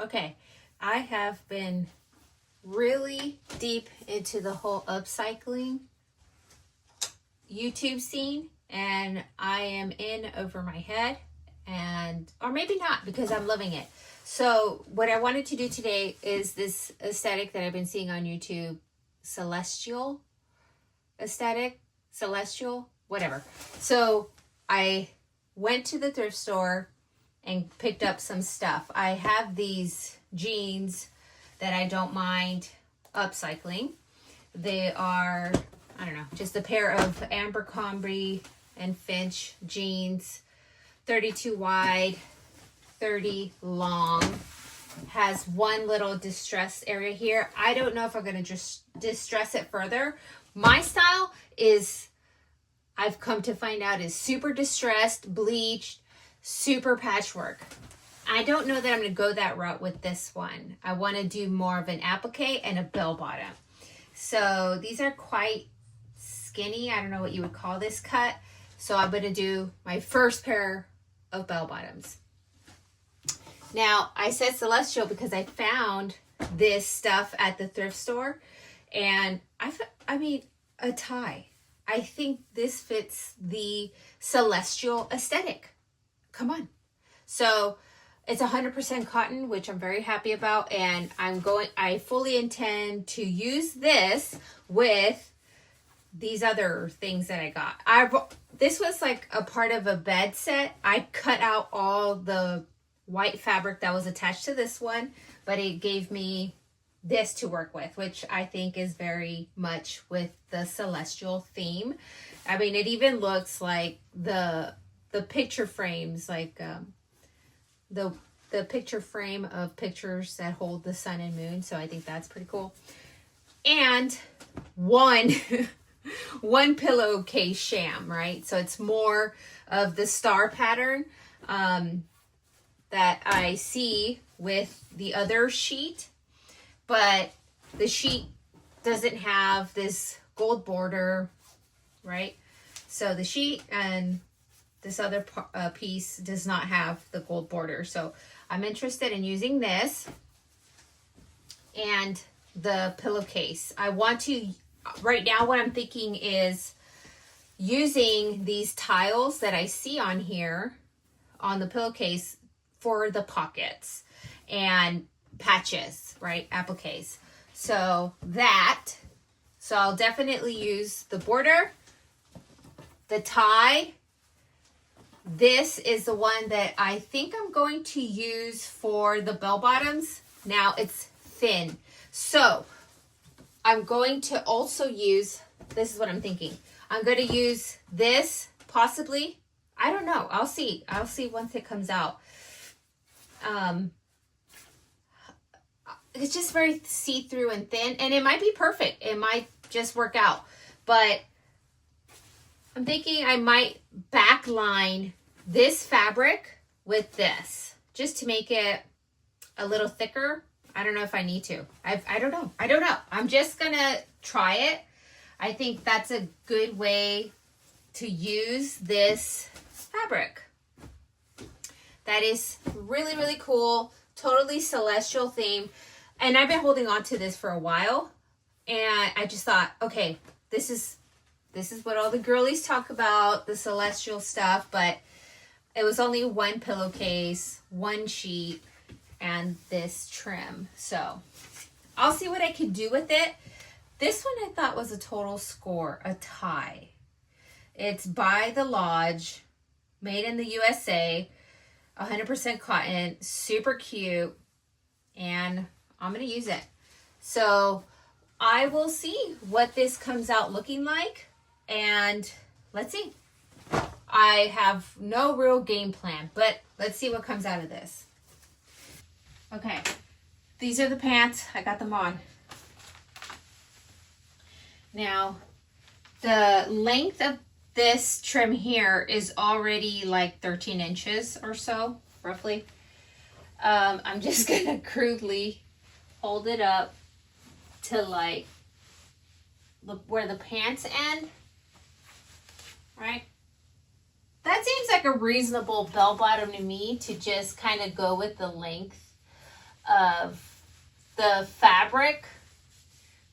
Okay, I have been really deep into the whole upcycling YouTube scene, and I am in over my head, and or maybe not, because I'm loving it. So what I wanted to do today is this aesthetic that I've been seeing on YouTube, celestial aesthetic, celestial, whatever. So I went to the thrift store and picked up some stuff. I have these jeans that I don't mind upcycling. They are, I don't know, just a pair of Abercrombie and Finch jeans, 32 wide, 30 long. Has one little distress area here. I don't know if I'm going to just distress it further. My style is, I've come to find out, is super distressed, bleached, super patchwork. I don't know that I'm going to go that route with this one. I want to do more of an applique and a bell bottom. So these are quite skinny. I don't know what you would call this cut. So I'm going to do my first pair of bell bottoms. Now, I said celestial because I found this stuff at the thrift store, and I mean, a tie. I think this fits the celestial aesthetic. Come on. So it's 100% cotton, which I'm very happy about, and I fully intend to use this with these other things that I got. This was like a part of a bed set. I cut out all the white fabric that was attached to this one, but it gave me this to work with, which I think is very much with the celestial theme. I mean, it even looks like the picture frames, like the picture frame of pictures that hold the sun and moon. So I think that's pretty cool. And one pillowcase sham, right? So it's more of the star pattern that I see with the other sheet, but the sheet doesn't have this gold border, right? So the sheet and this other piece does not have the gold border. So I'm interested in using this and the pillowcase. I want to, right now what I'm thinking is using these tiles that I see on here on the pillowcase for the pockets and patches, right? Appliques. So I'll definitely use the border, the tie. This is the one that I think I'm going to use for the bell bottoms. Now it's thin. So I'm going to also use, this is what I'm thinking. I'm going to use this possibly. I don't know. I'll see. I'll see once it comes out. It's just very see-through and thin, and it might be perfect. It might just work out, but I'm thinking I might backline this fabric with this just to make it a little thicker. I don't know if I need to. I don't know. I'm just gonna try it. I think that's a good way to use this fabric. That is really, really cool. Totally celestial theme. And I've been holding on to this for a while. And I just thought, okay, this is what all the girlies talk about, the celestial stuff. But it was only one pillowcase, one sheet, and this trim. So I'll see what I can do with it. This one I thought was a total score, a tie. It's by the Lodge, made in the USA, 100% cotton, super cute, and I'm going to use it. So I will see what this comes out looking like, and let's see. I have no real game plan, but let's see what comes out of this. Okay, these are the pants. I got them on. Now, the length of this trim here is already like 13 inches or so, roughly. I'm just gonna crudely hold it up to like where the pants end, right? That seems like a reasonable bell bottom to me, to just kind of go with the length of the fabric,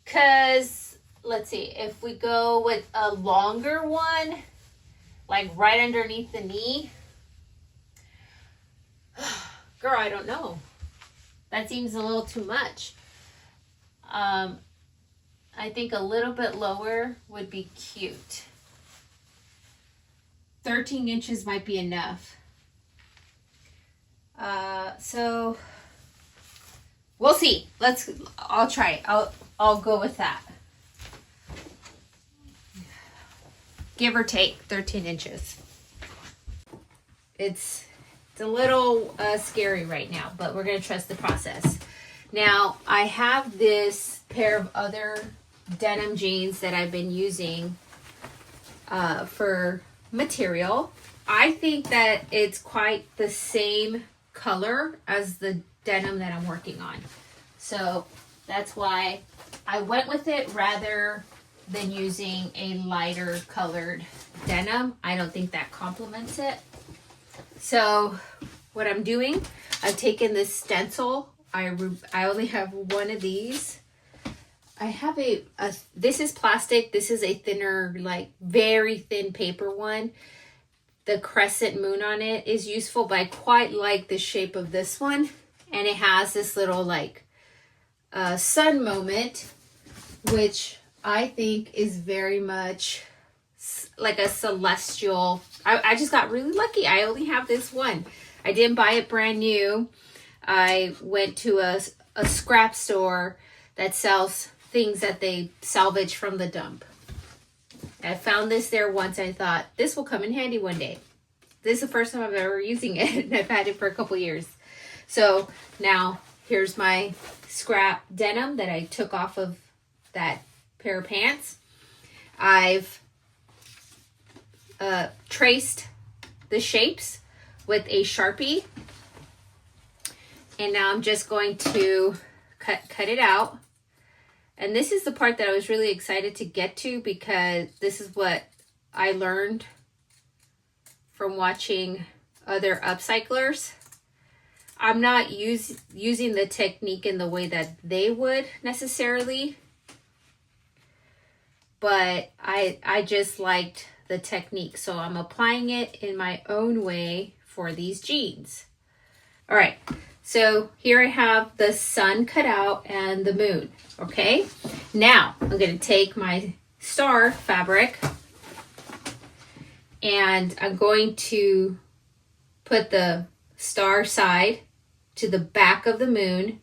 because let's see, if we go with a longer one, like right underneath the knee, girl, I don't know. That seems a little too much. I think a little bit lower would be cute. 13 inches might be enough. So we'll see. I'll try it. I'll go with that. Give or take 13 inches. It's a little scary right now, but we're going to trust the process. Now, I have this pair of other denim jeans that I've been using for material. I think that it's quite the same color as the denim that I'm working on. So that's why I went with it rather than using a lighter colored denim. I don't think that complements it. So what I'm doing, I've taken this stencil. I only have one of these. I have this is plastic. This is a thinner, like very thin paper one. The crescent moon on it is useful, but I quite like the shape of this one. And it has this little like sun moment, which I think is very much like a celestial. I just got really lucky. I only have this one. I didn't buy it brand new. I went to a scrap store that sells things that they salvage from the dump. I found this there once. I thought this will come in handy one day. This is the first time I've ever using it, and I've had it for a couple years. So now here's my scrap denim that I took off of that pair of pants. I've traced the shapes with a Sharpie, and now I'm just going to cut it out. And this is the part that I was really excited to get to, because this is what I learned from watching other upcyclers. I'm not using the technique in the way that they would necessarily, but I just liked the technique. So I'm applying it in my own way for these jeans. All right, so here I have the sun cut out and the moon. Okay, now I'm going to take my star fabric and I'm going to put the star side to the back of the moon.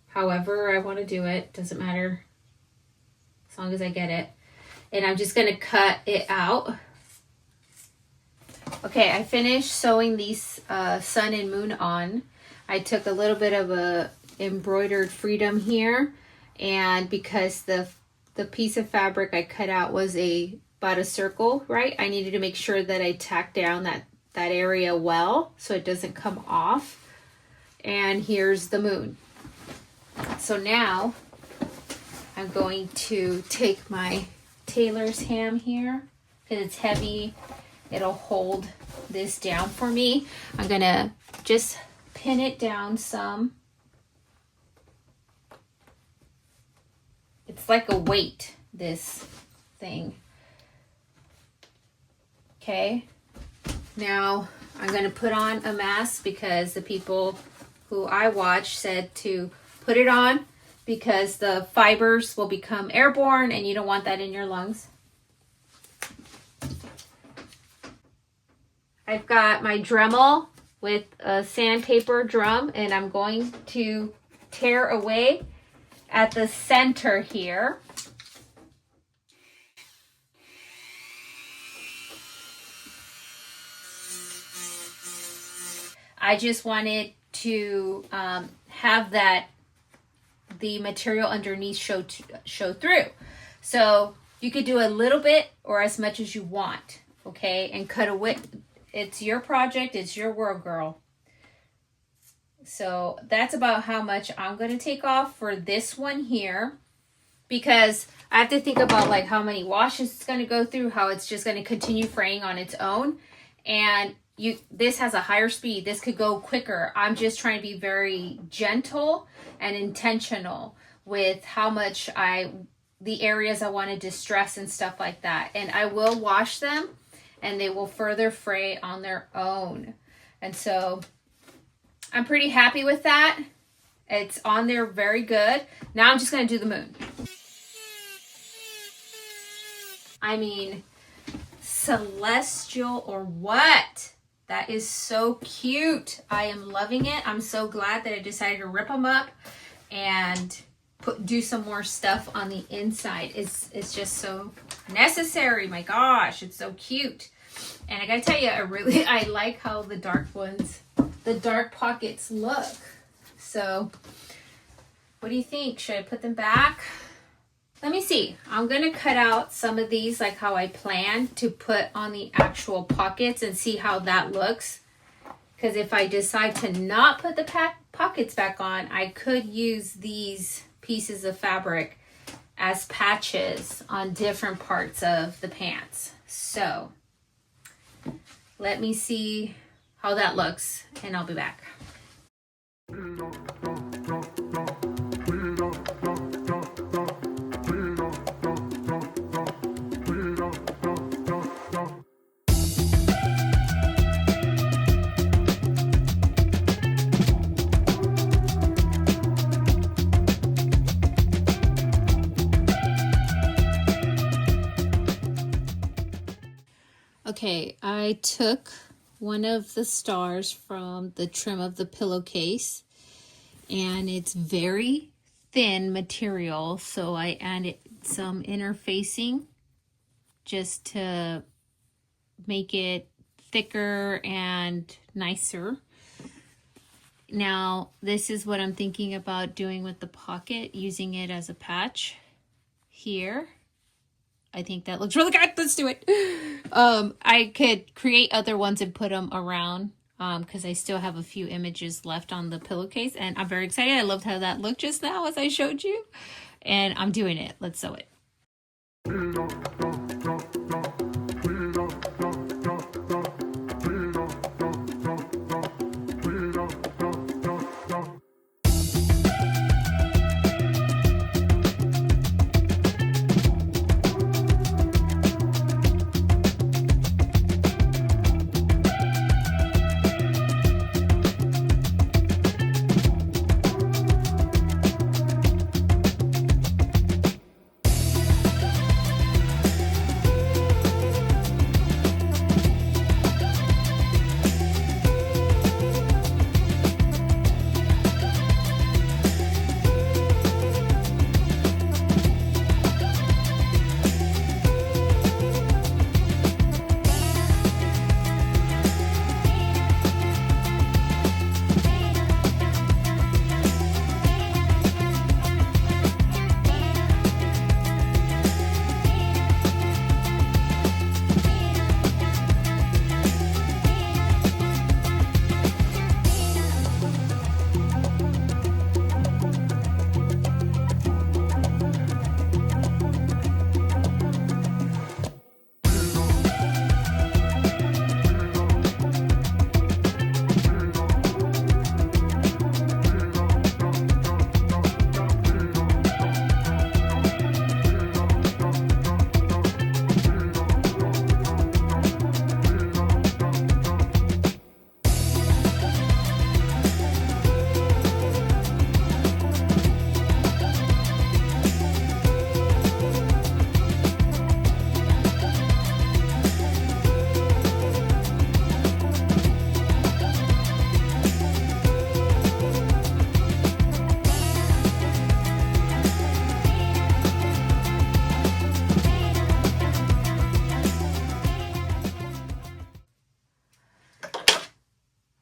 However I want to do it, doesn't matter as long as I get it. And I'm just going to cut it out. Okay, I finished sewing these sun and moon on. I took a little bit of a embroidered freedom here, and because the piece of fabric I cut out was about a circle, right? I needed to make sure that I tacked down that area well so it doesn't come off. And here's the moon. So now I'm going to take my tailor's ham here, because it's heavy. It'll hold this down for me. I'm gonna just pin it down some. It's like a weight, this thing. Okay, now I'm gonna put on a mask, because the people who I watch said to put it on because the fibers will become airborne and you don't want that in your lungs. I've got my Dremel with a sandpaper drum, and I'm going to tear away at the center here. I just wanted to have the material underneath show through. So you could do a little bit or as much as you want, okay? And cut away. It's your project. It's your world, girl. So that's about how much I'm going to take off for this one here, because I have to think about like how many washes it's going to go through, how it's just going to continue fraying on its own. And this has a higher speed. This could go quicker. I'm just trying to be very gentle and intentional with how much the areas I want to distress and stuff like that. And I will wash them and they will further fray on their own. And so I'm pretty happy with that. It's on there very good. Now I'm just going to do the moon. I mean, celestial or what? That is so cute. I am loving it. I'm so glad that I decided to rip them up and do some more stuff on the inside. It's just so necessary. My gosh, it's so cute. And I gotta tell you, I like how the dark pockets look. So what do you think? Should I put them back? Let me see. I'm going to cut out some of these like how I planned to put on the actual pockets and see how that looks. Because if I decide to not put the pockets back on, I could use these pieces of fabric as patches on different parts of the pants. So let me see how that looks and I'll be back. Okay, I took one of the stars from the trim of the pillowcase and it's very thin material, so I added some interfacing just to make it thicker and nicer. Now this is what I'm thinking about doing with the pocket, using it as a patch here. I think that looks really good. Let's do it. I could create other ones and put them around because I still have a few images left on the pillowcase and I'm very excited. I loved how that looked just now as I showed you and I'm doing it. Let's sew it.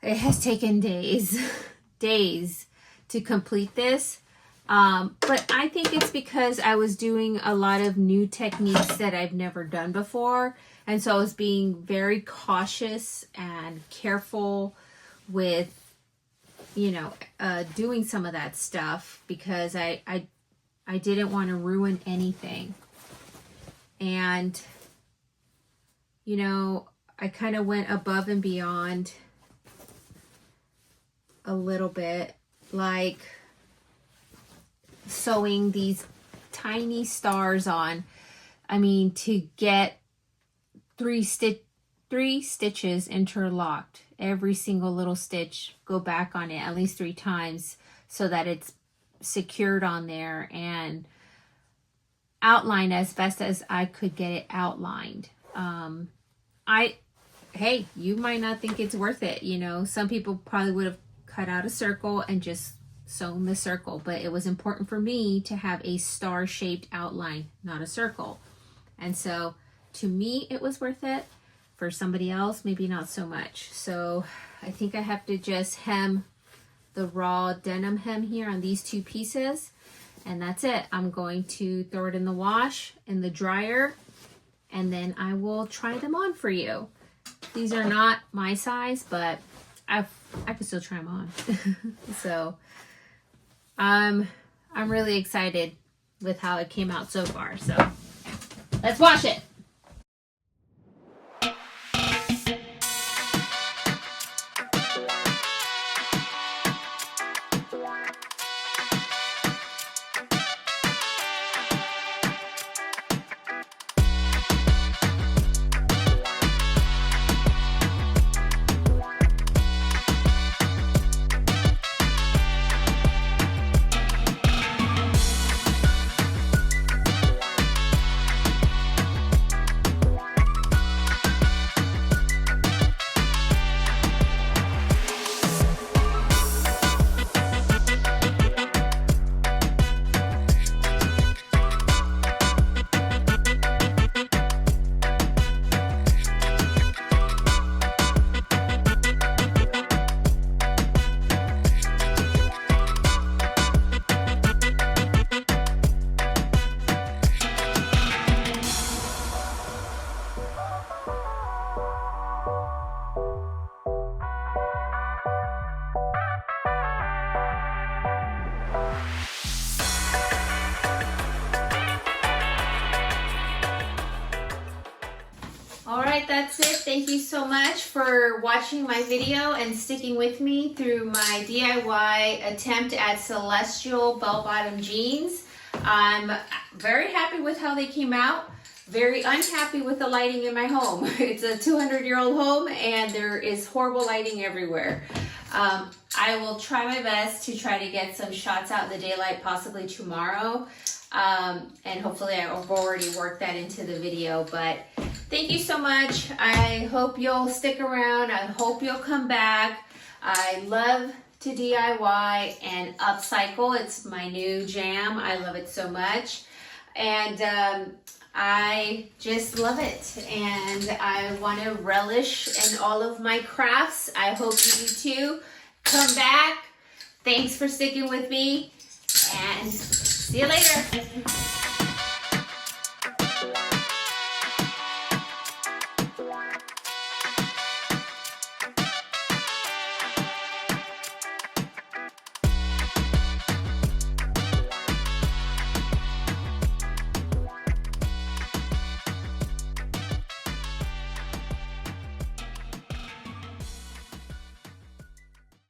It has taken days to complete this. But I think it's because I was doing a lot of new techniques that I've never done before. And so I was being very cautious and careful with, doing some of that stuff because I didn't want to ruin anything. And, I kind of went above and beyond a little bit, like sewing these tiny stars on. I mean, to get three stitches interlocked, every single little stitch, go back on it at least 3 times so that it's secured on there and outlined as best as I could get it outlined. Hey, you might not think it's worth it. You know, some people probably would have cut out a circle and just sewn the circle, but it was important for me to have a star-shaped outline, not a circle. And so to me, it was worth it. For somebody else, maybe not so much. So I think I have to just hem the raw denim hem here on these 2 pieces. And that's it. I'm going to throw it in the wash, in the dryer, and then I will try them on for you. These are not my size, but I can still try them on. So I'm really excited with how it came out so far. So let's wash it. Alright, that's it. Thank you so much for watching my video and sticking with me through my DIY attempt at celestial bell-bottom jeans. I'm very happy with how they came out. Very unhappy with the lighting in my home. It's a 200-year-old home and there is horrible lighting everywhere. I will try my best to try to get some shots out in the daylight possibly tomorrow. And hopefully I've already worked that into the video, but thank you so much. I hope you'll stick around. I hope you'll come back. I love to DIY and upcycle. It's my new jam. I love it so much. And I just love it. And I want to relish in all of my crafts. I hope you do too. Come back. Thanks for sticking with me. And see you later.